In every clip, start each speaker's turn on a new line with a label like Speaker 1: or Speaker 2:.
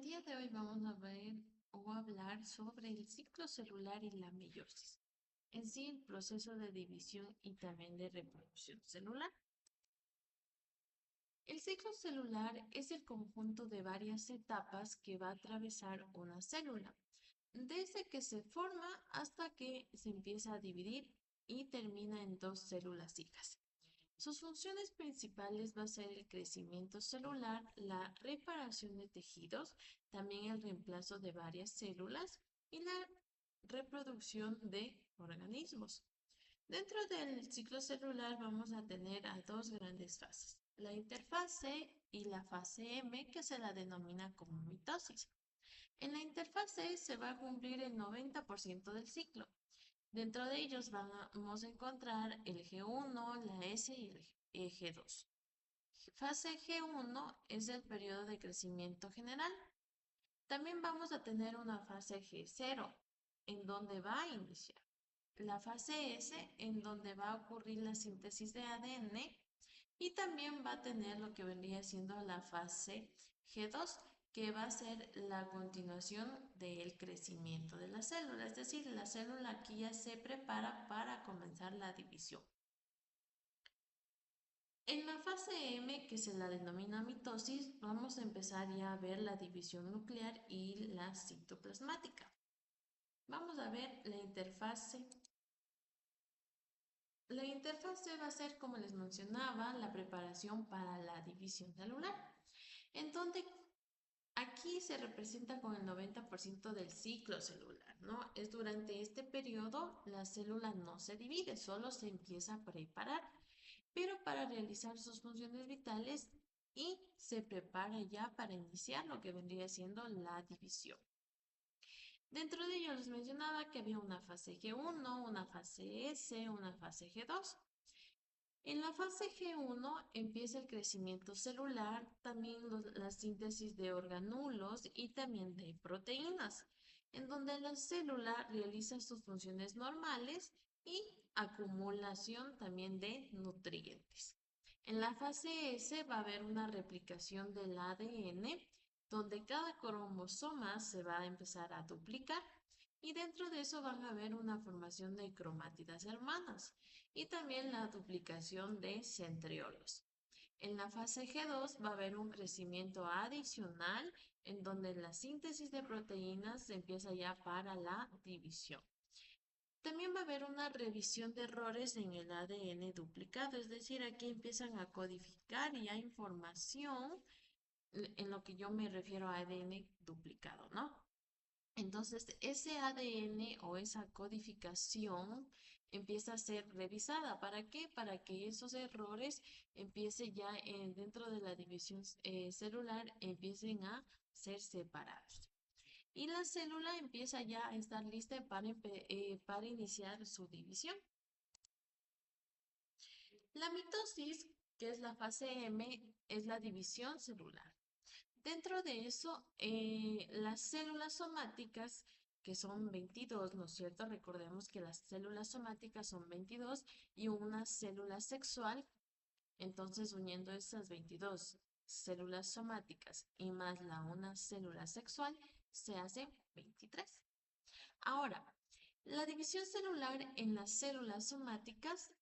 Speaker 1: día de hoy vamos a ver o hablar sobre el ciclo celular y la meiosis. En sí, el proceso de división y también de reproducción celular. El ciclo celular es el conjunto de varias etapas que va a atravesar una célula, desde que se forma hasta que se empieza a dividir y termina en dos células hijas. Sus funciones principales va a ser el crecimiento celular, la reparación de tejidos, también el reemplazo de varias células y la reproducción de organismos. Dentro del ciclo celular vamos a tener a dos grandes fases, la interfase y la fase M, que se la denomina como mitosis. En la interfase se va a cumplir el 90% del ciclo. Dentro de ellos vamos a encontrar el G1, la S y el G2. Fase G1 es el periodo de crecimiento general. También vamos a tener una fase G0, en donde va a iniciar. La fase S, en donde va a ocurrir la síntesis de ADN. Y también va a tener lo que vendría siendo la fase G2, que va a ser la continuación del crecimiento de la célula. Es decir, la célula aquí ya se prepara para comenzar la división. En la fase M, que se la denomina mitosis, vamos a empezar ya a ver la división nuclear y la citoplasmática. Vamos a ver la interfase. La interfase va a ser, como les mencionaba, la preparación para la división celular, en donde aquí se representa con el 90% del ciclo celular, ¿no? Es durante este periodo la célula no se divide, solo se empieza a preparar, pero para realizar sus funciones vitales y se prepara ya para iniciar lo que vendría siendo la división. Dentro de ello les mencionaba que había una fase G1, una fase S, una fase G2. En la fase G1 empieza el crecimiento celular, también la síntesis de organulos y también de proteínas, en donde la célula realiza sus funciones normales y acumulación también de nutrientes. En la fase S va a haber una replicación del ADN, donde cada cromosoma se va a empezar a duplicar y dentro de eso van a haber una formación de cromátidas hermanas y también la duplicación de centriolos. En la fase G2 va a haber un crecimiento adicional en donde la síntesis de proteínas empieza ya para la división. También va a haber una revisión de errores en el ADN duplicado, es decir, aquí empiezan a codificar ya información en lo que yo me refiero a ADN duplicado, ¿no? Entonces, ese ADN o esa codificación empieza a ser revisada. ¿Para qué? Para que esos errores empiecen ya dentro de la división celular, empiecen a ser separados. Y la célula empieza ya a estar lista para iniciar su división. La mitosis, que es la fase M, es la división celular. Dentro de eso, las células somáticas, que son 22, ¿no es cierto? Recordemos que las células somáticas son 22 y una célula sexual. Entonces, uniendo esas 22 células somáticas y más una célula sexual, se hace 23. Ahora, la división celular en las células somáticas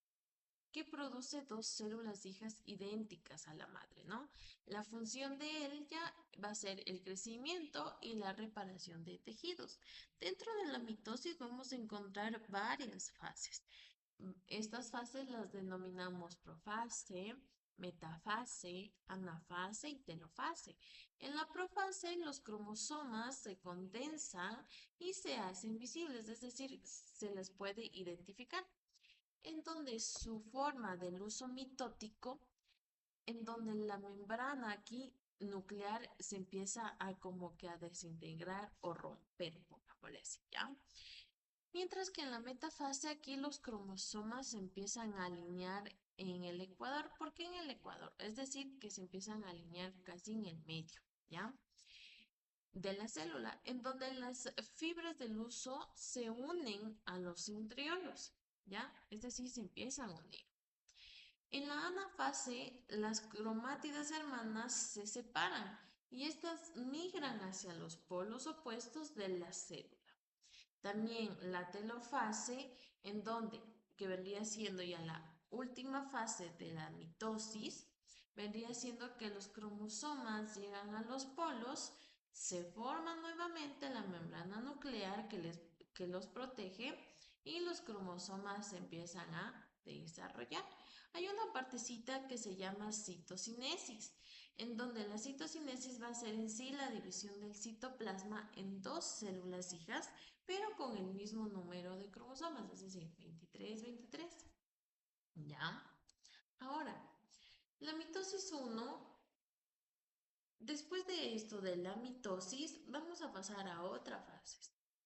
Speaker 1: que produce dos células hijas idénticas a la madre, ¿no? La función de ella va a ser el crecimiento y la reparación de tejidos. Dentro de la mitosis vamos a encontrar varias fases. Estas fases las denominamos profase, metafase, anafase y telofase. En la profase los cromosomas se condensan y se hacen visibles, es decir, se les puede identificar en donde su forma del uso mitótico, en donde la membrana aquí nuclear se empieza a como que a desintegrar o romper, pongámosle así, ¿ya? Mientras que en la metafase aquí los cromosomas se empiezan a alinear en el ecuador. ¿Por qué en el ecuador? Es decir, que se empiezan a alinear casi en el medio, ¿ya? De la célula, en donde las fibras del uso se unen a los centriolos, ¿ya? Es decir, se empiezan a unir. En la anafase, las cromátidas hermanas se separan y estas migran hacia los polos opuestos de la célula. También la telofase, en donde, que vendría siendo ya la última fase de la mitosis, vendría siendo que los cromosomas llegan a los polos, se forma nuevamente la membrana nuclear que los protege y los cromosomas se empiezan a desarrollar. Hay una partecita que se llama citocinesis, en donde la citocinesis va a ser en sí la división del citoplasma en dos células hijas, pero con el mismo número de cromosomas, es decir, 23, 23. ¿Ya? Ahora, la mitosis 1, después de esto de la mitosis, vamos a pasar a otra fase,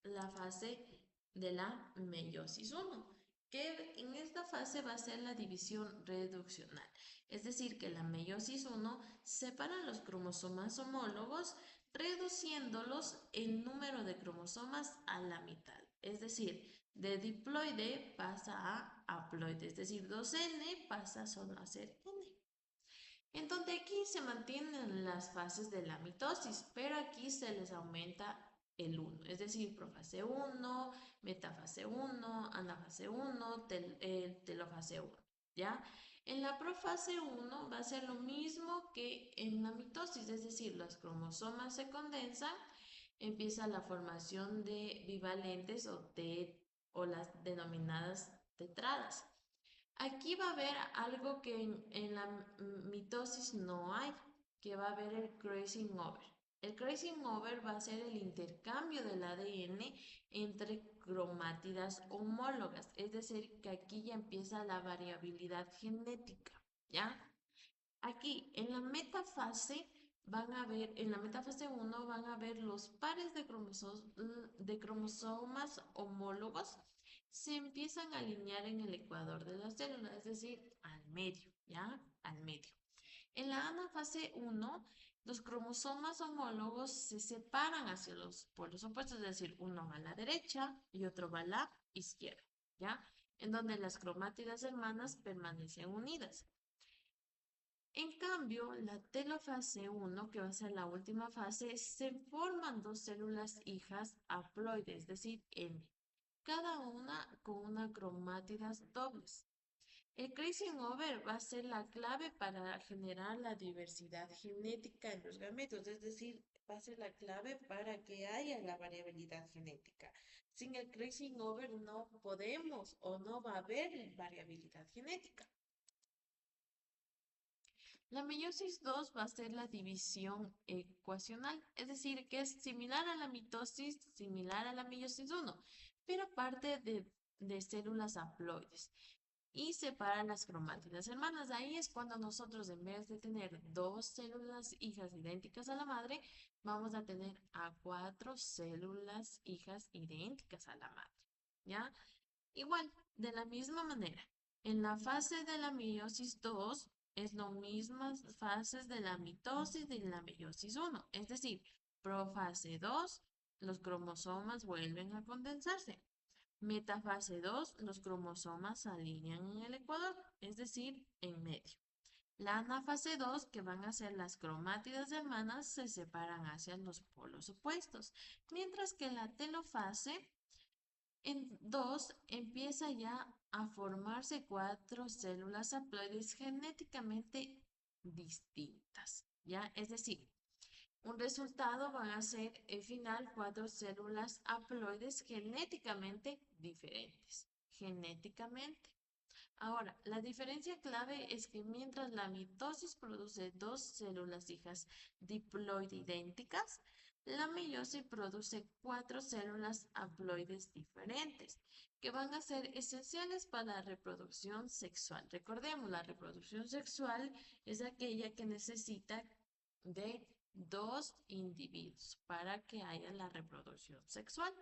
Speaker 1: la fase de la meiosis 1, que en esta fase va a ser la división reduccional. Es decir, que la meiosis 1 separa los cromosomas homólogos reduciéndolos el número de cromosomas a la mitad. Es decir, de diploide pasa a haploide, es decir, 2N pasa solo a ser N. Entonces aquí se mantienen las fases de la mitosis, pero aquí se les aumenta el 1, es decir, profase 1, metafase 1, anafase 1, telofase 1, ¿ya? En la profase 1 va a ser lo mismo que en la mitosis, es decir, los cromosomas se condensan, empieza la formación de bivalentes o las denominadas tetradas. Aquí va a haber algo que en la mitosis no hay, que va a haber el crossing over. El crossing over va a ser el intercambio del ADN entre cromátidas homólogas, es decir, que aquí ya empieza la variabilidad genética, ¿ya? Aquí en la metafase en la metafase 1 van a ver los pares de cromosomas homólogos se empiezan a alinear en el ecuador de la célula, es decir, al medio, ¿ya? Al medio. En la anafase 1, los cromosomas homólogos se separan hacia los polos opuestos, es decir, uno va a la derecha y otro va a la izquierda, ¿ya? En donde las cromátidas hermanas permanecen unidas. En cambio, la telofase 1, que va a ser la última fase, se forman dos células hijas haploides, es decir, N, cada una con una cromátidas dobles. El crossing over va a ser la clave para generar la diversidad genética en los gametos, es decir, va a ser la clave para que haya la variabilidad genética. Sin el crossing over no podemos o no va a haber variabilidad genética. La meiosis 2 va a ser la división ecuacional, es decir, que es similar a la mitosis, similar a la meiosis 1, pero parte de células haploides y separa las cromátidas hermanas. Ahí es cuando nosotros, en vez de tener dos células hijas idénticas a la madre, vamos a tener a 4 células hijas idénticas a la madre, ¿ya? Igual, de la misma manera, en la fase de la meiosis 2 es lo mismas fases de la mitosis y de la meiosis 1, es decir, profase 2, los cromosomas vuelven a condensarse. Metafase 2, los cromosomas se alinean en el ecuador, es decir, en medio. La anafase 2, que van a ser las cromátidas hermanas, se separan hacia los polos opuestos, mientras que la telofase en 2 empieza ya a formarse 4 células haploides genéticamente distintas, ¿ya? Es decir, un resultado van a ser al final 4 células haploides genéticamente diferentes. Genéticamente. Ahora, la diferencia clave es que mientras la mitosis produce dos células hijas diploide idénticas, la meiosis produce 4 células haploides diferentes, que van a ser esenciales para la reproducción sexual. Recordemos, la reproducción sexual es aquella que necesita de dos individuos para que haya la reproducción sexual.